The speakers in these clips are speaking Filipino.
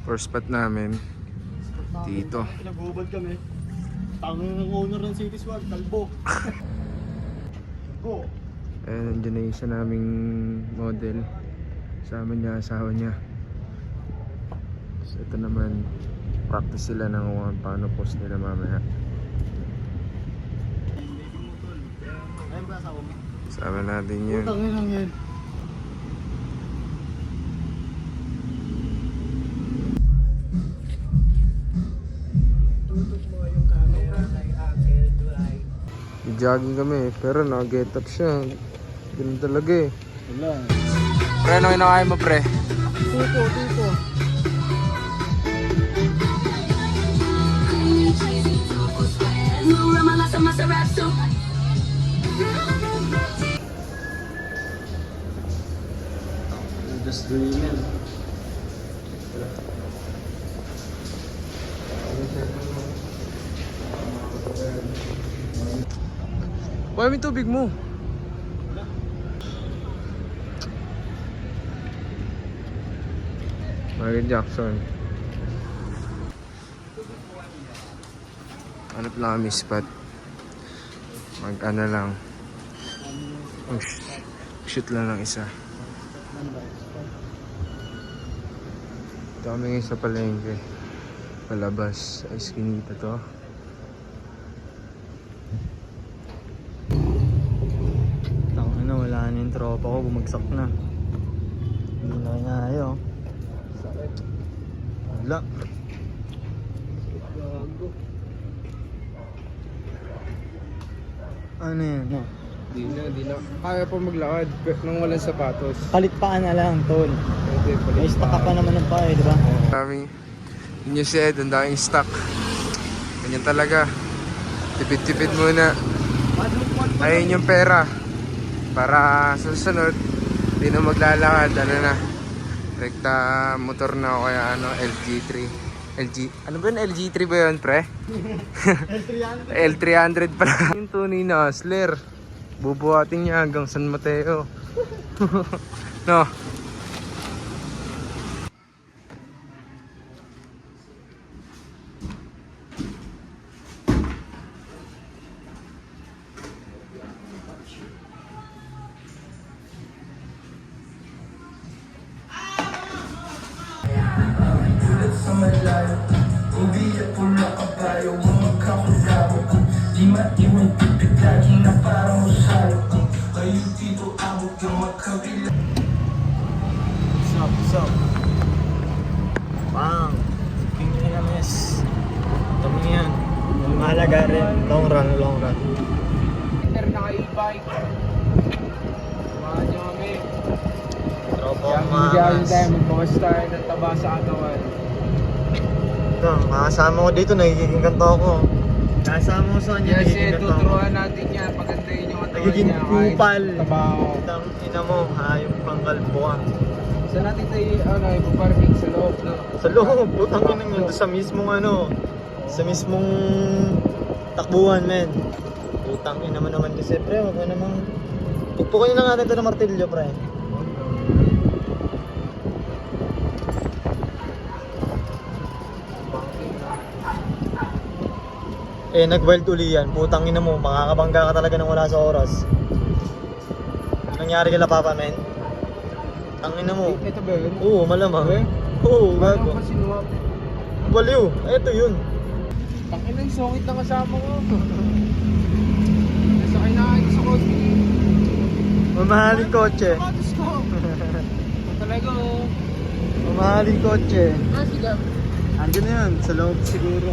First spot namin dito. Pinag-ubad kami. Tangan ng owner ng City Swag, kalbo. Go. Ayan, nandiyan na yung isa naming model. Kasama niya, asawa niya. So ito naman, practice sila ng paano post nila mamaya. Ayun ba asawa mo? Kasama natin yun. Tangin lang yan. Tutok mo yung camera kay Uncle Dwight. Jogging kami, pero nag-get up siya. Ganun talaga eh. Wala. Pre, ano kinakain mo pre? Tuto. Just dreaming. Buhay mo yung tubig mo. Michael Jackson. Hanap lang kami spot. Mag-ano lang. Shoot lang ng isa. Ito kami ngayon sa palengke. Palabas. Sa iskinita to. Tangin na, wala na yung tropa ko, bumagsak na. Hindi na kinayo. Wala. Ano yan? No. Di na. Kaya pa maglakad nang walang sapatos. Palit pa na lang, tol. Pwede, May stock ka pa naman ng pae, di ba? Daming inyo said, ang daming stock. Ganyan talaga. Tipid-tipid muna. Ayun yung pera. Para sa susunod, hindi na maglalakad. Ano na? Rekta motor na o kaya ano, LG3. Ano ba yun? LG3 ba yun, pre? L300. L300 pala. Yung tunay na hustler. Bubuhatin niya hanggang San Mateo. No? Ubiyak po na kabayo, magkakulabo. Di maiwan pipit lagi na parang usalo. Kayo dito abot yung magkabila. Sup. Bang! King KMS. Tama yan. Mahalaga rin. Long run. Enter na kayo bike. Samahan niyo kami. Tropa Kaya magiging tayo, magbawas tayo ng taba sa katawan. Ito, makasama ko dito, nagiging kanto ako. Kasama ko sa kanya, Yes, nagiging kanto ako. tuturuan natin yan. Pagandahin yung katawan Nagiging niya. kahit kupal. Taba ako. Itang ina mo, hayop pang kalbo ka. Saan natin tayo, ipaparking sa loob, no? Sa loob, putang ina yun. Sa mismong sa mismong takbuhan, men. Putang ina mo naman kasi, pre. Huwag mo namang... Pagpukin na natin ito ng martilyo, pre. Nag-wild uli yan. Putang ina mo, makakabangga ka talaga nang wala sa oras. Anong nangyari kay Papa, men? Tangina mo. Ito ba yun? Oo, malamang. Okay. Oo, Paano gago. ka sinuwap? Baliw. Ito yun. Tangina yung sungit na kasama ko. Nasakay na kayo sa kotse. Mamahaling kotse. Sapatos ko. Talaga oh. Mamahaling kotse. Sige. Andun na yun, sa loob siguro.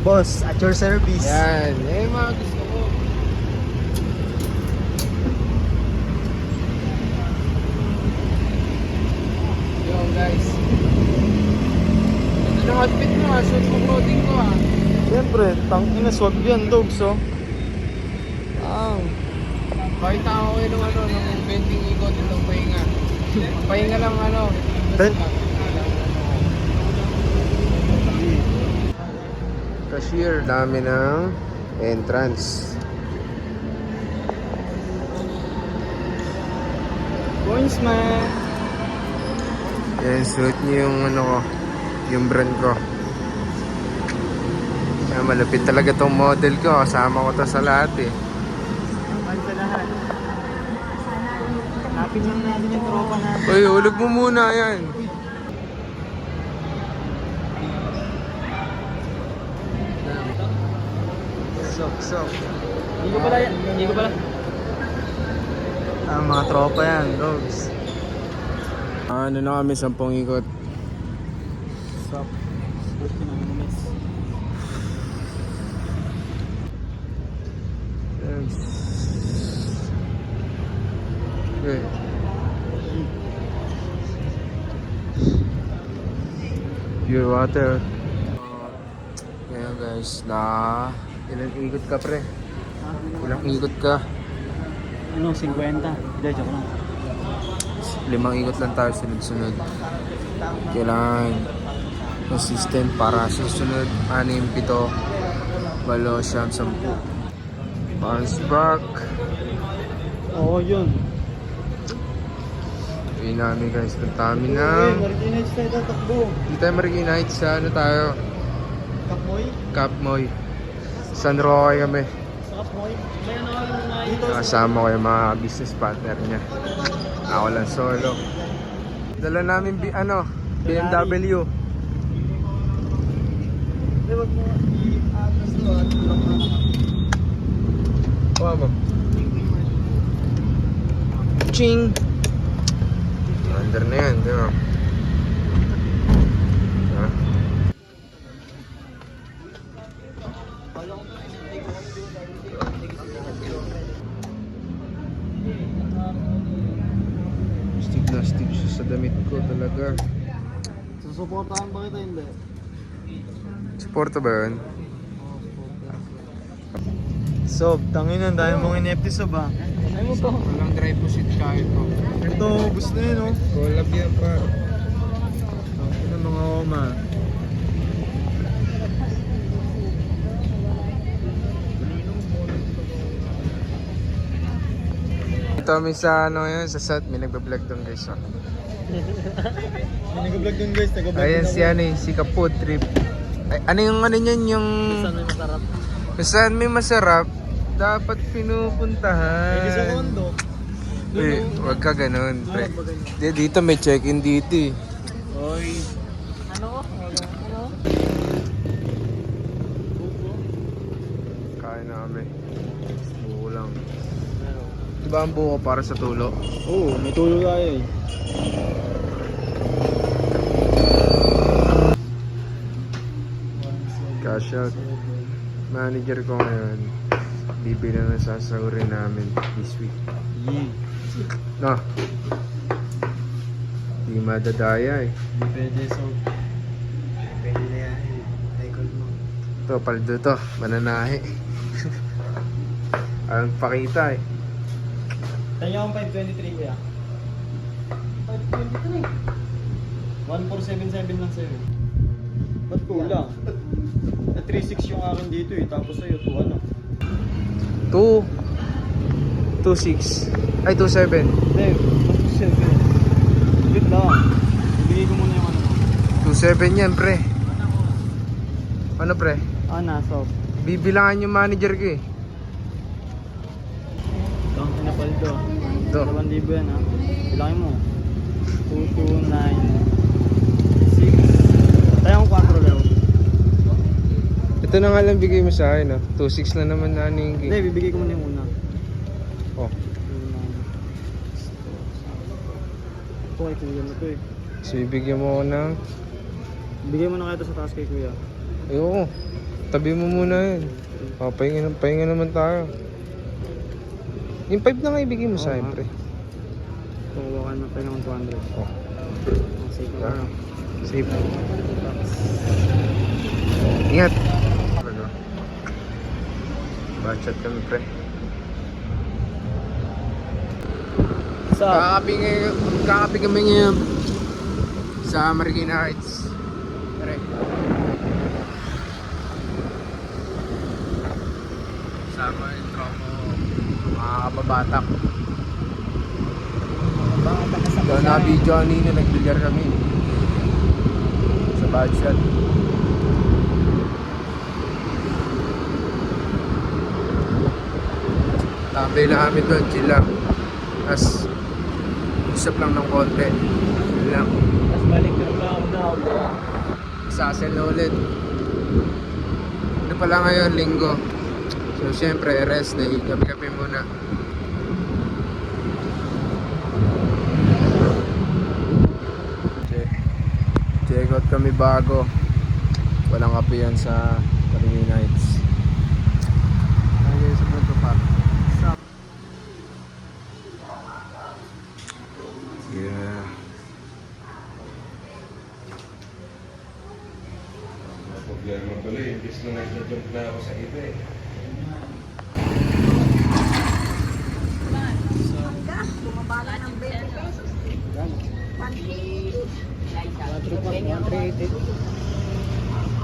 Boss, at your service. Yan. Mga gusto ko. Yo guys. Ito na outfit mo ha. Suot mo clothing ko ha. Siyempre, tangina swag yan, dogs, oh. Pakita ako kayo ng ng bending ikot itong pahinga. Pahinga lang Ben- Cashier. Dami ng entrance. Benz, man. Yan, suit niyo yung ano ko, yung brand ko. Kaya malapit talaga tong model ko. Kasama ko to sa lahat eh. Naman sa lahat. Hanapin lang natin yung tropa natin. Uy, hulog mo muna yan. Sok. Hindi ko pala yan. Hindi ko pala. Mga tropa yan, dogs. Ano na kami, 10 ikot. Stop. Buti na miss. Okay. Pure water. Ngayon guys, ilan ikot ka pre? Ilang ikot ka? Ano, 50? Hindi, joke lang. 5 ikot lang tayo sunod-sunod. Kailangan consistent para susunod 6, 7, 8, 9, 10. Bounce back. Oo, yun. Uwi namin guys, punta kami Uy, ng... Martinez tayo tatakbo. Hindi tayo Marikina Heights, sa ano tayo? Kapmoy? Cap Moy. San Roque kami. Sa Kapmoy? May ano nga dito. Nakasama ko yung mga business partner niya. Ako lang solo. Dala namin BMW. Hindi, wag mo i-atas to at tulak na. Oh, ma'am. Ching! Under na yan, di ba? Ha? Stick na stick siya sa damit ko talaga. Susuportahan ba kita hindi? Suporta ba yun? Sob, tangin na, dahil mong in-FT sob ah. Ay mo to. Walang dry pusit kahit ko. Ito, gusto na yun oh. Collab yan pa. Tangin na mga oma. Ito kami sa ano yun, sa set, may nagbablog doon guys. Oh. May nag-vlog dun guys, nag-vlog Ayan si ano si Kaput Trip. Ay, ano yung ano niyan yung... Saan may masarap? Kung saan may masarap, dapat May pinupuntahan. isa kondo. Eh, wag ka ganun, pre. Wag ba ganyan? Dito may check-in dito eh. Oy. Ano? Ano? Kain na kami. Buko lang. Diba ang buko para sa tulo? Oo, may tulo tayo eh. Cash out. Manager ko ngayon. Bibili na sasahurin namin this week. Yee. No. Di madadaya eh. Hindi pwede sob. Pwede na yan. Icon mo. Ito, paldo to. Mananahe. Ang pakita eh. Tanya akong 523 kuya. 523? 1477 lang sa'yo. Ba't kulang? Na 36 yung akin dito eh. Tapos sa'yo 2 ano? 2.6 ay 2.7 Hindi, 2.7. Wait lang. Ibigay ko muna yung ano. 2.7 yan pre. Ano pre? Ah, nasa. Bibilangan yung manager ko eh. Ito, pinapaldo. Ito. 2,000 yan ha. Bilangin mo. 2296. Tayo akong 4 lang. Ito na nga lang bigay mo sa akin 2.6 na naman na Hindi, ning. bibigay ko muna yung una. Oh, Ito kay kuya mo to eh. so ibigyan mo ako ng... Bigay mo na kayo to sa taas kay kuya. Ayoko. Tabi mo muna yun. Oh, pahinga naman tayo. Yung 5 na nga ibigay mo sa akin pre. Kukuha ka na tayo ng 200. Oh, Safe na lang. safe. Ingat. Ano? Bachat kami pre. Sa Kakapi kami ngayon sa Marikina Heights. Pre. Sama yung tropo mga kababatak. Batak. So na-video kanina, nag-bilyar kami. Sa bad shot. Tambay lang kami doon, chill lang. Tapos, usap lang ng konti. Yun lang. Tapos balik na ako na. Sasel na ulit. Ano pala ngayon, linggo. So, syempre, rest day. Gabi-gabi muna. Check out kami bago. Walang kape yan sa Karingi Nights. Ayun sa Punto Park. Yeah. Problema pala eh, imbis na nag-jump na ako sa iba eh. Bumabala ng 20 pesos. 180.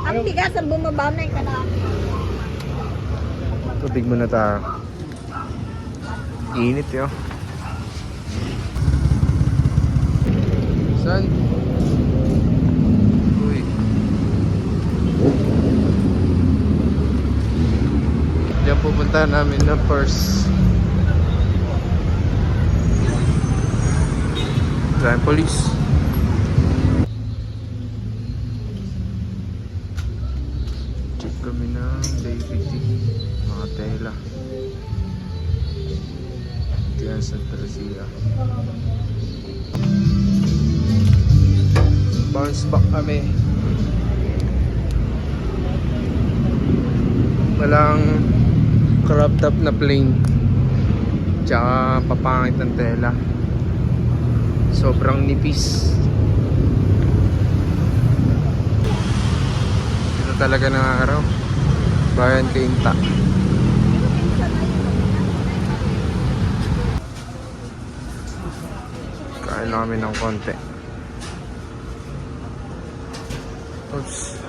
Ang bigas ang bumaba na yung kalahati. Tubig muna tayo. Init yun. Saan? Uy. Diyan pupunta namin na first. Traffic police. Check kami ng baby tea. Mga tela. Diyan Santa Lucia. Bounce back kami. Walang crop top na plane. Tsaka papangit ng tela. Sobrang nipis. Ito talaga ng araw. Bayan Kainta. Kain na kami ng konti. Oops.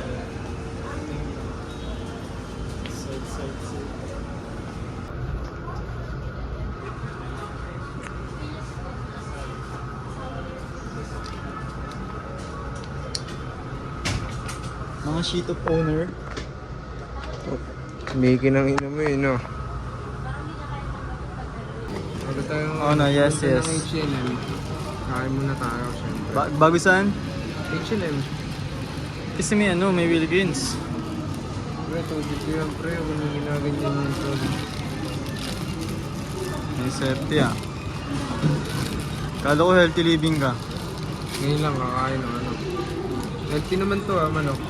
Mga sheet of owner. Miki ng ino mo eh, no? Bago tayo Oh, no, yes, punta yes. ng H&M. Kain muna tayo, syempre. Bago saan? H&M. Kasi may ano, may Wilkins. Pre, tubig ko yan, pre. Huwag nang ginaganyan yung tubig. May safety ah. Kala ko healthy living ka. Ngayon lang, kakain ng ano. Healthy naman to manok.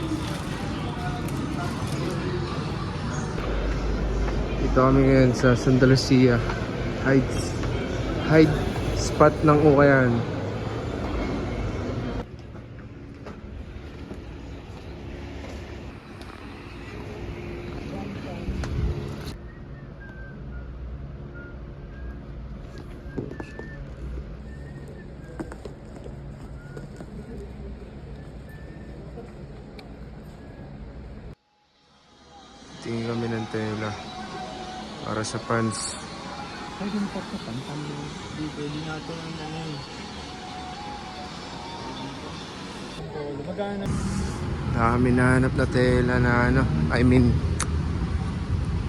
Dito kami ngayon sa Santa Lucia. Hide spot ng Ukayan. Tingin kami ng tela para sa pants. Pwede mo pa ito, pantalo. Hindi, pwede natin ang ano eh. Magkano? Dami nahanap na tela na ano, I mean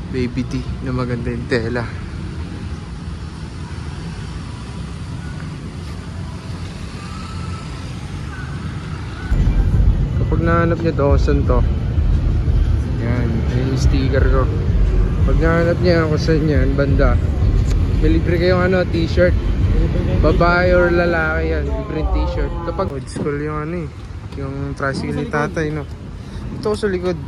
baby tee na maganda yung tela. Kapag nahanap niya to, saan to? Yan, yun yung sticker ko. Pag nahanap niya kung saan yan, banda, may libre kayong ano, t-shirt. Babae or lalaki yan, libreng t-shirt. Kapag old school yung ano eh, yung tricycle ni tatay, no? Ito ko sa likod.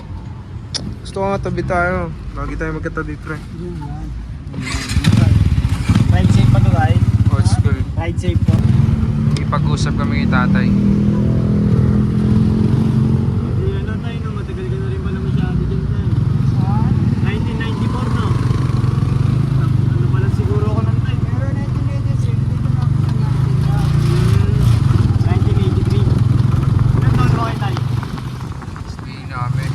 Gusto ko nga tabi tayo. Lagi tayo magkatabi, pre. Ride safe pa to, ride? Old school. Ride safe po. Ipag-usap kami kay tatay. Hindi ano tayo, no? Matagal ka na rin pala masyado dyan tayo. 1994, no? Ano pala siguro ako ng time? Pero 1986, dito na ako sa 1983. Ilan taon mo kayo tayo? Stay na kami.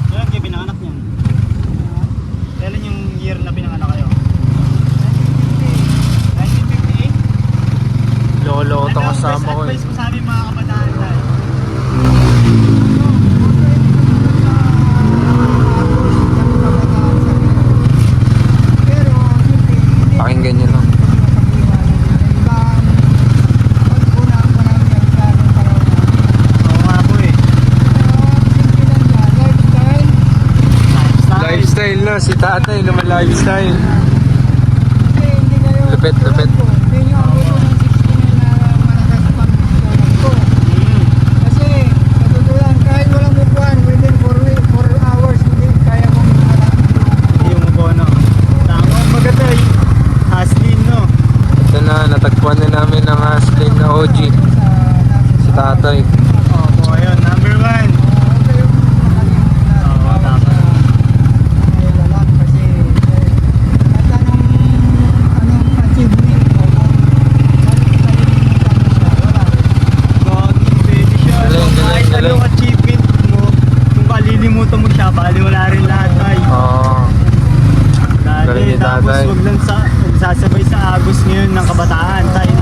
Kailan kayo pinanganak niyan? Kailan yung year na pinanganak kayo? 1950. Ito kasama ko eh. Best advice ko sa amin mga kabataan tayo. Pakinggan nyo lang. Oo nga po eh. Lifestyle no, si tatay naman lifestyle. Lupit, lupit. Yung mo po no. Tama magatay. Haslin no. Ito na, natagpuan na namin ang Haslin na OG. Si tatay. Oo, ayun, number 1. Oo, tama. Gogi, pwede siya. Galing, galing, Kahit galing. anong achievement mo, kung kalilimutan mo siya, bali wala rin lahat tayo. Oo. Galing Dati, ni tapos tatay. huwag lang sasabay sa agos ngayon ng kabataan tayo.